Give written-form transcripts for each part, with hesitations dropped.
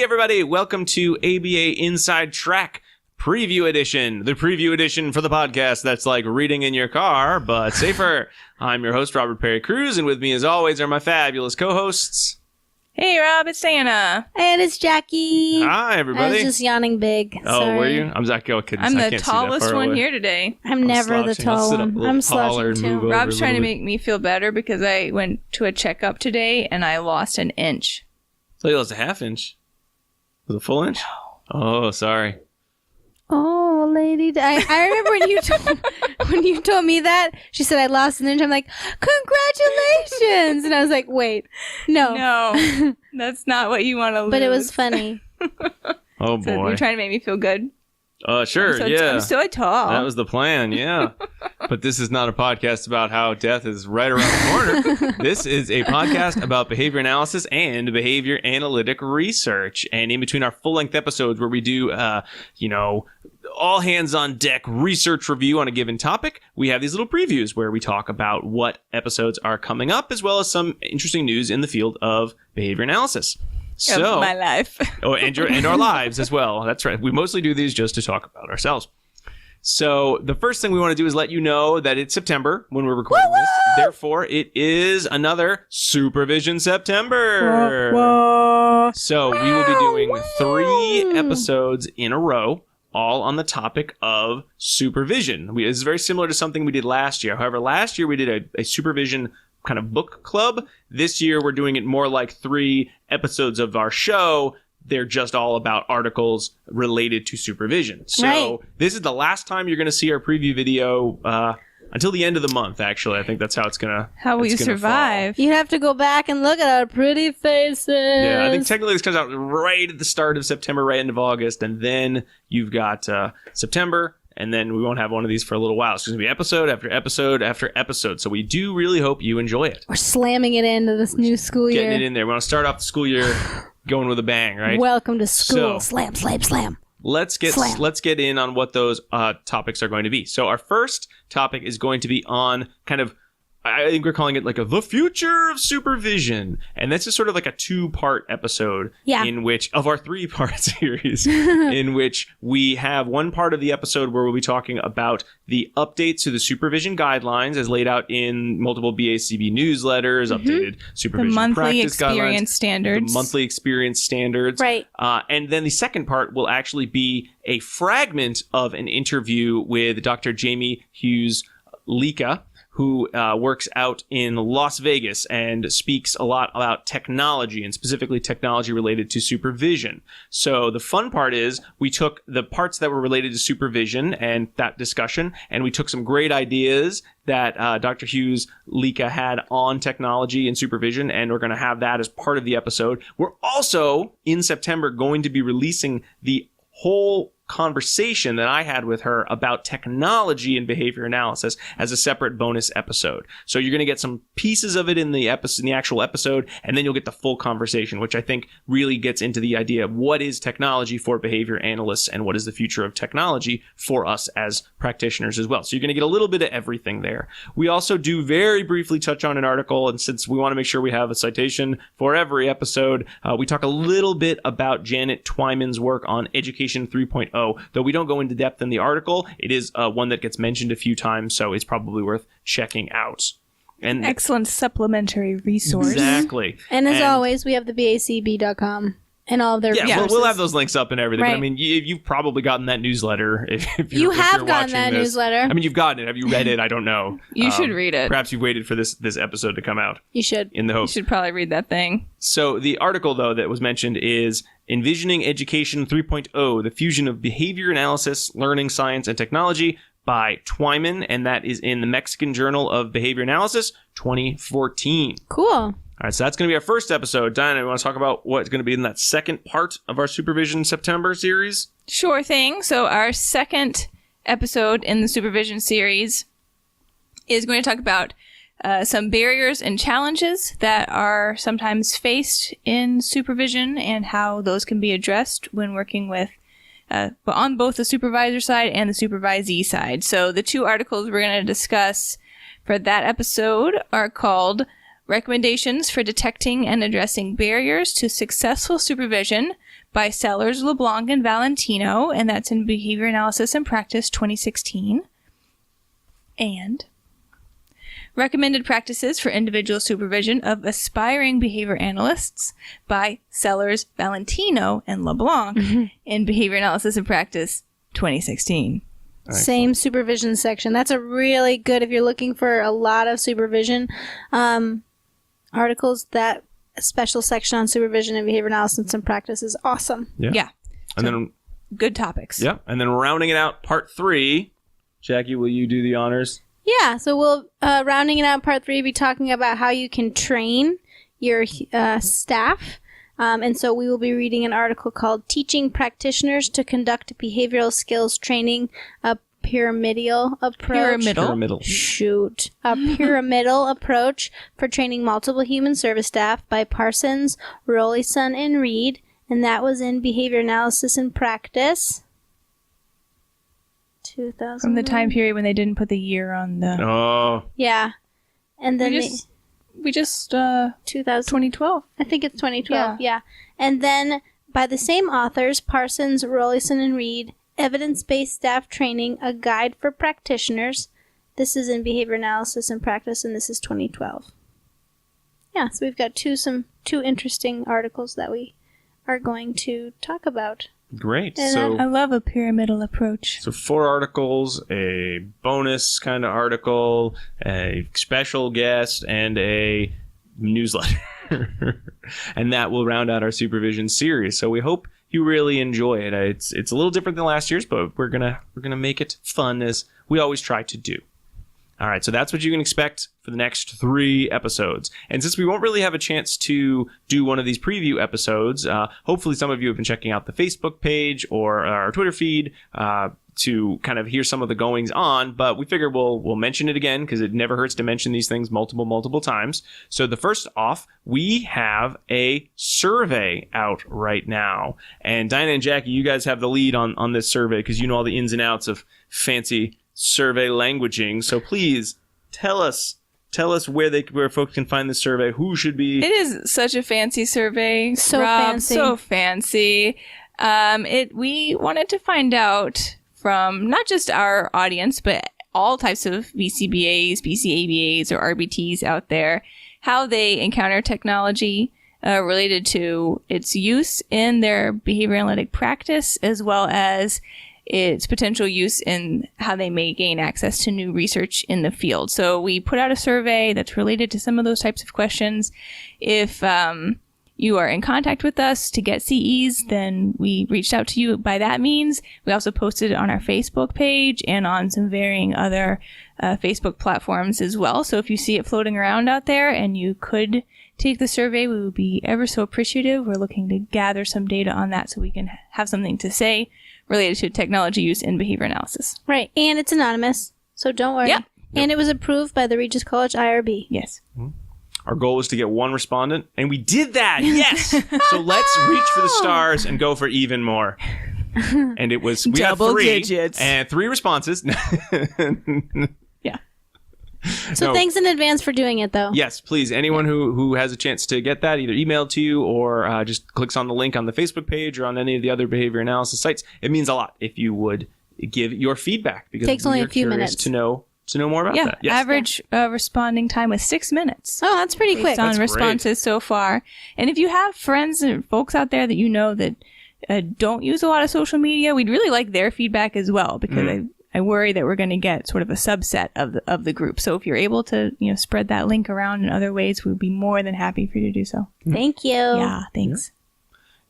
Hey everybody, welcome to ABA Inside Track Preview Edition. The preview edition for the podcast that's like reading in your car, but safer. I'm your host, Robert Perry Cruz, and with me as always are my fabulous co-hosts. Hey Rob, it's Diana. And it's Jackie. Hi everybody. I was just yawning big. Oh, Sorry. were you? I'm Zach. I'm the tallest one here today. I'm never the tall one. I'm slouching too. Rob's trying to make me feel better because I went to a checkup today and I lost an inch. So you lost a half inch? Was it a full inch? No. Oh, sorry. Oh, lady. I remember when you told me that. She said I lost an inch. I'm like, congratulations. And I was like, wait, no. No, that's not what you want to lose. But it was funny. Oh, boy. So you're trying to make me feel good? Sure, yeah. I'm so tall. That was the plan, yeah. But this is not a podcast about how death is right around the corner. This is a podcast about behavior analysis and behavior analytic research. And in between our full-length episodes where we do, all hands on deck research review on a given topic, we have these little previews where we talk about what episodes are coming up, as well as some interesting news in the field of behavior analysis. So, of my life. and our lives as well. That's right. We mostly do these just to talk about ourselves. So the first thing we want to do is let you know that it's September when we're recording this. Therefore, it is another Supervision September. Whoa. So we will be doing 3 episodes in a row, all on the topic of supervision. This is very similar to something we did last year. However, last year we did a supervision kind of book club. This year we're doing it more like 3 episodes of our show. They're just all about articles related to supervision. So This is the last time you're going to see our preview video until the end of the month, actually. I think that's how it's going to How will you survive? You have to go back and look at our pretty faces. Yeah, I think technically this comes out right at the start of September, right end of August, and then you've got September, and then we won't have one of these for a little while. It's going to be episode after episode after episode. So we do really hope you enjoy it. We're slamming it into this new school year. Getting it in there. We want to start off the school year going with a bang, right? Welcome to school. So, slam, slam, slam. Let's get in on what those topics are going to be. So our first topic is going to be on kind of, I think we're calling it like the future of supervision. And that's just sort of like a 2-part episode in which, of our 3-part series, in which we have one part of the episode where we'll be talking about the updates to the supervision guidelines as laid out in multiple BACB newsletters, updated supervision practice guidelines, the monthly experience standards. Right. And then the second part will actually be a fragment of an interview with Dr. Jamie Hughes-Lika, who works out in Las Vegas and speaks a lot about technology, and specifically technology related to supervision. So the fun part is we took the parts that were related to supervision and that discussion, and we took some great ideas that Dr. Hughes-Lika had on technology and supervision, and we're going to have that as part of the episode. We're also, in September, going to be releasing the whole conversation that I had with her about technology and behavior analysis as a separate bonus episode. So you're going to get some pieces of it in the actual episode, and then you'll get the full conversation, which I think really gets into the idea of what is technology for behavior analysts and what is the future of technology for us as practitioners as well. So you're going to get a little bit of everything there. We also do very briefly touch on an article, and since we want to make sure we have a citation for every episode, we talk a little bit about Janet Twyman's work on Education 3.0. Though we don't go into depth in the article, it is one that gets mentioned a few times, so it's probably worth checking out. And excellent supplementary resource. Exactly. And as always, we have the BACB.com and all of their resources. We'll have those links up and everything. Right. But, I mean, you've probably gotten that newsletter. If you have you're gotten that newsletter. I mean, you've gotten it. Have you read it? I don't know. You should read it. Perhaps you've waited for this episode to come out. You should. In the hope. You should probably read that thing. So the article, though, that was mentioned is Envisioning Education 3.0, the fusion of behavior analysis, learning science, and technology by Twyman, and that is in the Mexican Journal of Behavior Analysis 2014. Cool. All right, so that's going to be our first episode. Diana, you want to talk about what's going to be in that second part of our Supervision September series? Sure thing. So our second episode in the Supervision series is going to talk about some barriers and challenges that are sometimes faced in supervision and how those can be addressed when working with on both the supervisor side and the supervisee side. So the 2 articles we're going to discuss for that episode are called Recommendations for Detecting and Addressing Barriers to Successful Supervision by Sellers, LeBlanc, and Valentino, and that's in Behavior Analysis and Practice 2016. And Recommended Practices for Individual Supervision of Aspiring Behavior Analysts by Sellers, Valentino, and LeBlanc in Behavior Analysis and Practice 2016. Same supervision section. That's a really good, if you're looking for a lot of supervision articles, that special section on supervision and behavior analysis and practice is awesome. Yeah. And then good topics. Yeah. And then rounding it out, part 3. Jackie, will you do the honors? Yeah, so we'll, rounding it out, part 3, be talking about how you can train your staff. And so we will be reading an article called Teaching Practitioners to Conduct Behavioral Skills Training, a Pyramidal Approach. Pyramidal. Shoot. A Pyramidal Approach for Training Multiple Human Service Staff by Parsons, Rollyson, and Reed. And that was in Behavior Analysis and Practice. 2000. From the time period when they didn't put the year on the... Oh. Yeah. And then we just 2012. I think it's 2012. Yeah. And then by the same authors, Parsons, Rollyson, and Reed, Evidence-Based Staff Training, A Guide for Practitioners. This is in Behavior Analysis and Practice, and this is 2012. Yeah, so we've got two interesting articles that we are going to talk about. Great. And so I love a pyramidal approach. So 4 articles, a bonus kind of article, a special guest, and a newsletter. And that will round out our supervision series. So we hope you really enjoy it. It's a little different than last year's, but we're gonna make it fun, as we always try to do. All right, so that's what you can expect for the next 3 episodes. And since we won't really have a chance to do one of these preview episodes, hopefully some of you have been checking out the Facebook page or our Twitter feed to kind of hear some of the goings on. But we figure we'll mention it again, because it never hurts to mention these things multiple times. So the first off, we have a survey out right now. And Diana and Jackie, you guys have the lead on this survey, because you know all the ins and outs of fancy survey languaging. So please tell us where folks can find this survey. Who should be? It is such a fancy survey. So Rob, fancy. So fancy. We wanted to find out from not just our audience, but all types of BCBAs, BCABAs, or RBTs out there, how they encounter technology related to its use in their behavior analytic practice, as well as its potential use in how they may gain access to new research in the field. So we put out a survey that's related to some of those types of questions. If you are in contact with us to get CEs, then we reached out to you by that means. We also posted it on our Facebook page and on some varying other Facebook platforms as well. So if you see it floating around out there and you could take the survey, we would be ever so appreciative. We're looking to gather some data on that so we can have something to say related to technology use in behavior analysis. Right, and it's anonymous, so don't worry. Yep. And it was approved by the Regis College IRB. Yes. Our goal was to get 1 respondent, and we did that. Yes. So let's reach for the stars and go for even more. And it was we Double got 3 digits. and 3 responses. Yeah. So No. thanks in advance for doing it, though. Yes, please. Anyone who has a chance to get that, either emailed to you or just clicks on the link on the Facebook page or on any of the other behavior analysis sites. It means a lot if you would give your feedback, because Takes only we a are few curious minutes. to know more about Yeah. that. Yes. Average responding time was 6 minutes. Oh, that's pretty quick. Based on That's responses so far. And if you have friends and folks out there that you know that don't use a lot of social media, we'd really like their feedback as well, because I worry that we're going to get sort of a subset of the group. So if you're able to spread that link around in other ways, we'd be more than happy for you to do so. Thank you. Yeah, thanks.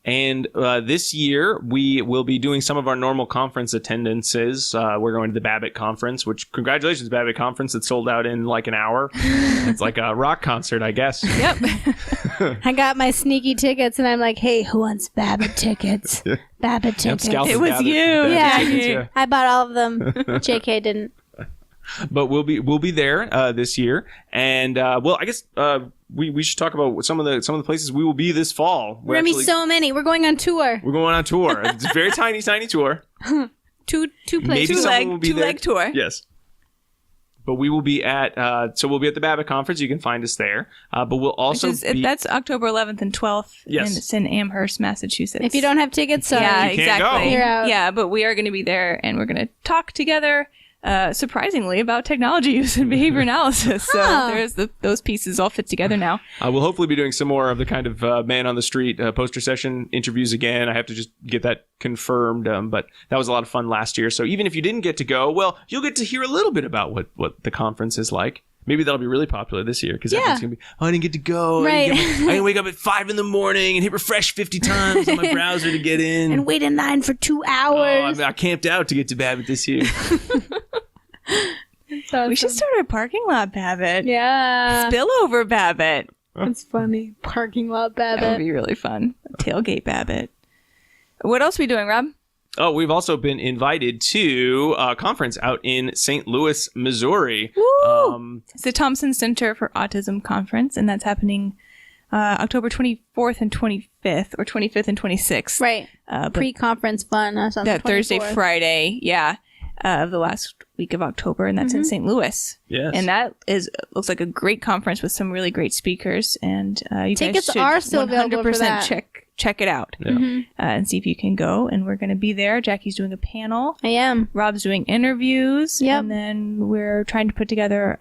And this year, we will be doing some of our normal conference attendances. We're going to the BABAT conference, which, congratulations, BABAT conference. It sold out in like an hour. It's like a rock concert, I guess. Yep. I got my sneaky tickets, and I'm like, hey, who wants BABAT tickets? BABAT tickets. Scalp It and was BABAT. you. BABAT Yeah. tickets, yeah. I bought all of them. JK didn't. But we'll be there this year, and well, I guess we should talk about some of the places we will be this fall. We're going to be so many. We're going on tour. We're going on tour. It's a very tiny tour. Two places. Maybe someone will be there. Two-leg tour. Yes. But we will be at we'll be at the BABAT conference. You can find us there. But we'll also that's October 11th and 12th. Yes. And it's in Amherst, Massachusetts. If you don't have tickets, sorry. Yeah, You can't exactly. go. You're out. Yeah, but we are going to be there, and we're going to talk together. Surprisingly, about technology use and behavior analysis. So there's those pieces all fit together now. we'll hopefully be doing some more of the kind of man on the street poster session interviews again. I have to just get that confirmed, but that was a lot of fun last year. So even if you didn't get to go, well, you'll get to hear a little bit about what the conference is like. Maybe that'll be really popular this year because everyone's going to be, I didn't get to go. Right. I didn't wake up at 5 a.m. and hit refresh 50 times on my browser to get in. And wait in line for 2 hours. I camped out to get to BABAT this year. We should start a parking lot BABAT. Yeah. Spillover BABAT. That's funny. Parking lot That would BABAT. be really fun. Tailgate BABAT. What else are we doing, Rob? Oh, we've also been invited to a conference out in St. Louis, Missouri. Woo! It's the Thompson Center for Autism Conference, and that's happening October 24th and 25th, or 25th and 26th. Right. But Pre-conference fun. That's on that the Thursday, 24th. Friday, of the last week of October, and that's in St. Louis. Yes. And that looks like a great conference with some really great speakers, and you Tickets guys should are still available for that. check it out Yeah. and see if you can go. And we're going to be there. Jackie's doing a panel. I am. Rob's doing interviews. Yep. And then we're trying to put together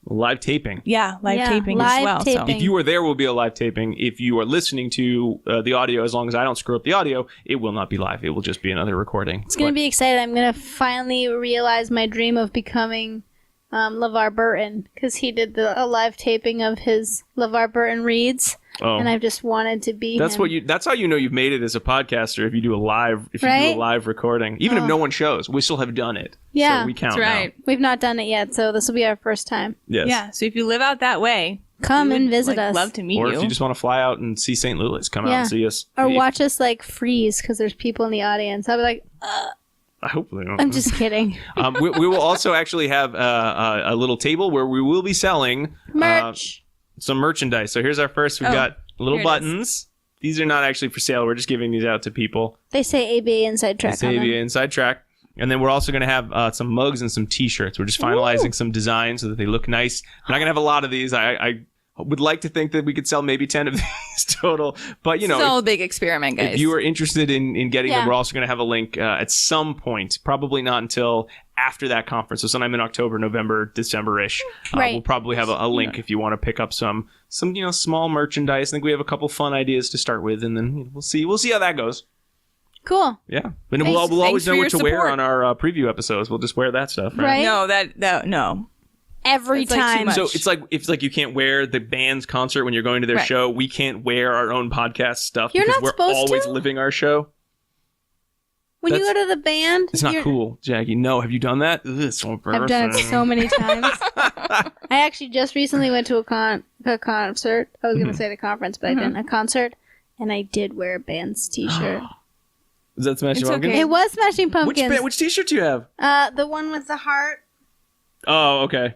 Live taping. live taping live as well. taping. So If you are there, will be a live taping. If you are listening to the audio, as long as I don't screw up the audio, it will not be live. It will just be another recording. It's going to be exciting. I'm going to finally realize my dream of becoming LeVar Burton, because he did a live taping of his LeVar Burton reads, and I've just wanted to be That's him. That's how you know you've made it as a podcaster. If you do a live, recording, even if no one shows, we still have done it. Yeah. So we count. that's right. We've not done it yet, so this will be our first time. Now. Yes. Yeah. So if you live out that way, Come we and would, visit us. Love to meet Or you. if you just want to fly out and see St. Louis, come out Yeah. and see us. Or watch us freeze because there's people in the audience. I'll be like, I hope they don't. I'm just kidding. we will also actually have a little table where we will be selling Merch. some merchandise. So here's our first. We've got little here it buttons. These are not actually for sale. We're just giving these out to people. They say ABA Inside Track on them. ABA Inside Track. And then we're also going to have some mugs and some T-shirts. We're just finalizing some designs so that they look nice. We're not going to have a lot of these. I would like to think that we could sell maybe 10 of these total. But, It's all a big experiment, guys. if you are interested in getting them, Yeah. we're also going to have a link at some point, probably not until after that conference. So sometime in October, November, December-ish. Right. We'll probably have a link if you want to pick up some small merchandise. I think we have a couple fun ideas to start with, and then we'll see how that goes. Cool. Yeah. And we'll always Thanks know for what to your wear support. on our preview episodes. We'll just wear that stuff, right? Right. No, no. Every It's like too time. much. So it's like you can't wear the band's concert when you're going to their Right. show. We can't wear our own podcast stuff You're because not we're supposed always to? living our show. When you That's- go to the band, It's not cool, Jackie. No, have you done that? Ugh, it's so I've done it so many times. I actually just recently went to a concert. I was going to say the conference, but I didn't. A concert, and I did wear a band's T-shirt. Is that Smashing It's Pumpkins? okay. It was Smashing Pumpkins. Which T-shirt do you have? The one with the heart. Oh, okay.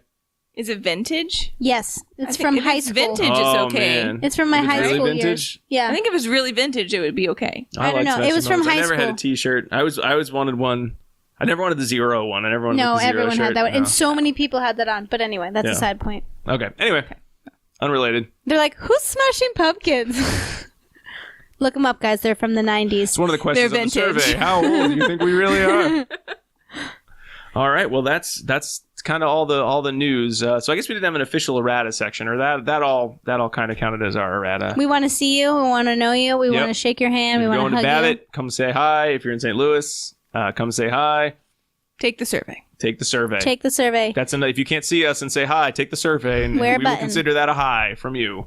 Is it vintage? Yes, it's I think from if high it's school. vintage, it's Oh, okay. man. It's from my If it's high really school vintage? years. Yeah. I think if it's really vintage, it would be okay. I don't like know. It Smashing was from Pumpkins. high I never had a school. T-shirt. I always wanted one. I never wanted the zero one. I never wanted No, the zero everyone shirt. had that one, No. and so many people had that on. But anyway, that's Yeah. a side point. Okay. Anyway, unrelated. They're like, "Who's Smashing Pumpkins?" Look them up, guys. They're from the '90s. It's one of the questions of the vintage. survey. How old do you think we really are? All right. Well, that's kind of all the news. So I guess we didn't have an official errata section, or that all kind of counted as our errata. We want to see you. We want to know you. We Yep. want to shake your hand. We If you're want going to to hug BABAT, you. come say hi. If you're in St. Louis, come say hi. Take the survey. Take the survey. Take the survey. That's enough. If you can't see us and say hi, take the survey, and Wear a we will button. consider that a hi from you.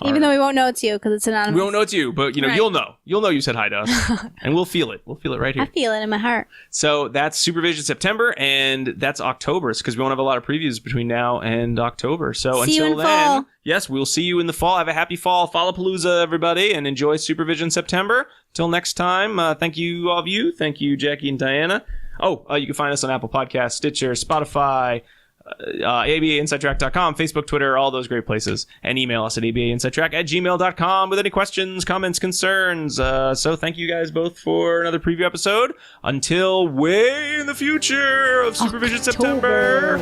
Even though we won't know it's you because it's anonymous. We won't know it's you, but Right. you'll know. You'll know you said hi to us, and we'll feel it. We'll feel it right I here. feel it in my heart. So that's Supervision September, and that's October, because we won't have a lot of previews between now and October. So See you until in then, fall. yes, we'll see you in the fall. Have a happy fall, Fallapalooza, everybody, and enjoy Supervision September. Till next time, thank you, all of you. Thank you, Jackie and Diana. Oh, you can find us on Apple Podcasts, Stitcher, Spotify, ABAinsidetrack.com, Facebook, Twitter, all those great places. And email us at abainsidetrack@gmail.com with any questions, comments, concerns. So thank you guys both for another preview episode. Until way in the future of Supervision September.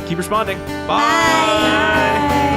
Keep responding. Bye. Bye.